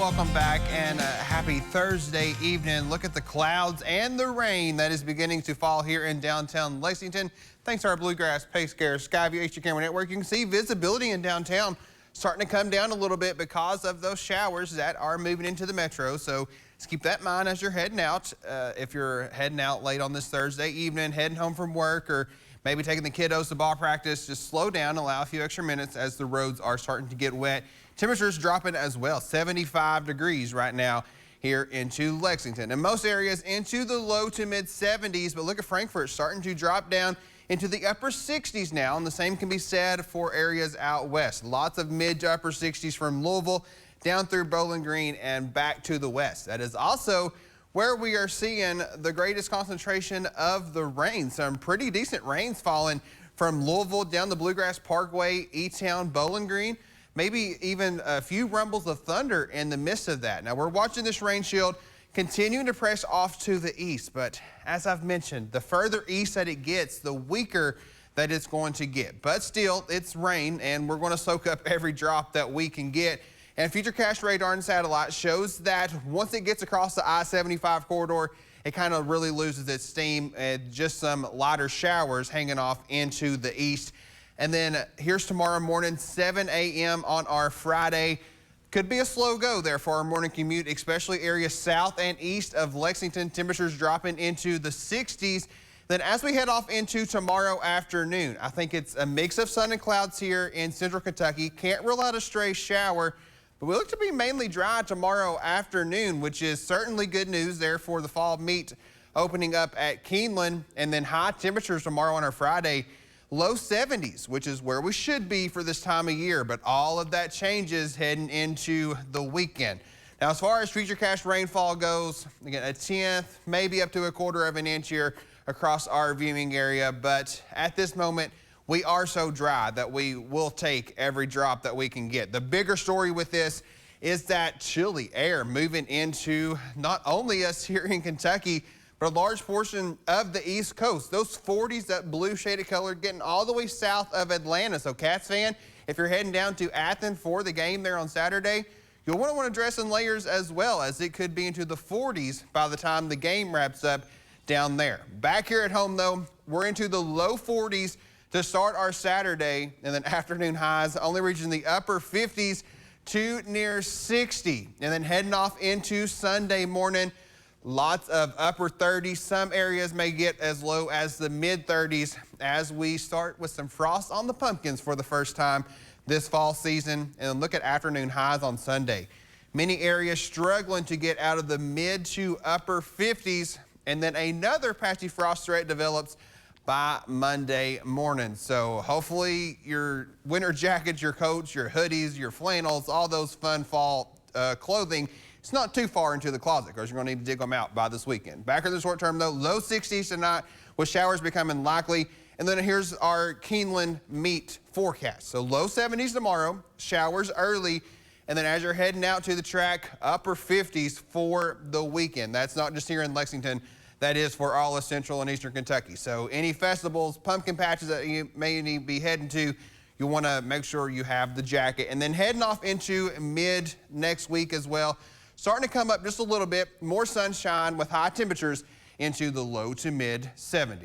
welcome back and happy Thursday evening. Look at the clouds and the rain that is beginning to fall here in downtown Lexington. Thanks to our Bluegrass Pace Care Skyview HD camera network, you can see visibility in downtown starting to come down a little bit because of those showers that are moving into the metro. So just keep that in mind as you're heading out. If you're heading out late on this Thursday evening, heading home from work, or maybe taking the kiddos to ball practice, just slow down, allow a few extra minutes as the roads are starting to get wet. Temperatures dropping as well, 75 degrees right now here into Lexington. In most areas into the low to mid 70s, but look at Frankfort starting to drop down into the upper 60s now, and the same can be said for areas out west. Lots of mid to upper 60s from Louisville down through Bowling Green and back to the west. That is also where we are seeing the greatest concentration of the rain. Some pretty decent rains falling from Louisville down the Bluegrass Parkway, E-Town, Bowling Green. Maybe even a few rumbles of thunder in the midst of that. Now we're watching this rain shield continuing to press off to the east, but as I've mentioned, the further east that it gets, the weaker that it's going to get. But still, it's rain, and we're going to soak up every drop that we can get. And Futurecast radar and satellite shows that once it gets across the I-75 corridor, it kind of really loses its steam, and just some lighter showers hanging off into the east. And then here's tomorrow morning, 7 a.m. on our Friday. Could be a slow go there for our morning commute, especially areas south and east of Lexington. Temperatures dropping into the 60s. Then as we head off into tomorrow afternoon, I think it's a mix of sun and clouds here in central Kentucky. Can't rule out a stray shower, but we look to be mainly dry tomorrow afternoon, which is certainly good news there for the fall meet opening up at Keeneland. And then high temperatures tomorrow on our Friday. Low 70s, which is where we should be for this time of year, but all of that changes heading into the weekend. Now, as far as Futurecast rainfall goes, again, a tenth, maybe up to a quarter of an inch here across our viewing area, but at this moment, we are so dry that we will take every drop that we can get. The bigger story with this is that chilly air moving into not only us here in Kentucky, but a large portion of the East Coast. Those 40s, that blue shaded color, getting all the way south of Atlanta. So Cats fan, if you're heading down to Athens for the game there on Saturday, you'll want to dress in layers as well, as it could be into the 40s by the time the game wraps up down there. Back here at home though, we're into the low 40s to start our Saturday, and then afternoon highs only reaching the upper 50s to near 60. And then heading off into Sunday morning, lots of upper 30s. Some areas may get as low as the mid 30s as we start with some frost on the pumpkins for the first time this fall season. And look at afternoon highs on Sunday. Many areas struggling to get out of the mid to upper 50s. And then another patchy frost threat develops by Monday morning. So hopefully your winter jackets, your coats, your hoodies, your flannels, all those fun fall clothing, it's not too far into the closet, because you're going to need to dig them out by this weekend. Back in the short term though, low 60s tonight with showers becoming likely. And then here's our Keeneland meet forecast. So low 70s tomorrow, showers early. And then as you're heading out to the track, upper 50s for the weekend. That's not just here in Lexington. That is for all of central and eastern Kentucky. So any festivals, pumpkin patches that you may need to be heading to, you want to make sure you have the jacket. And then heading off into mid next week as well. Starting to come up just a little bit, more sunshine with high temperatures into the low to mid 70s.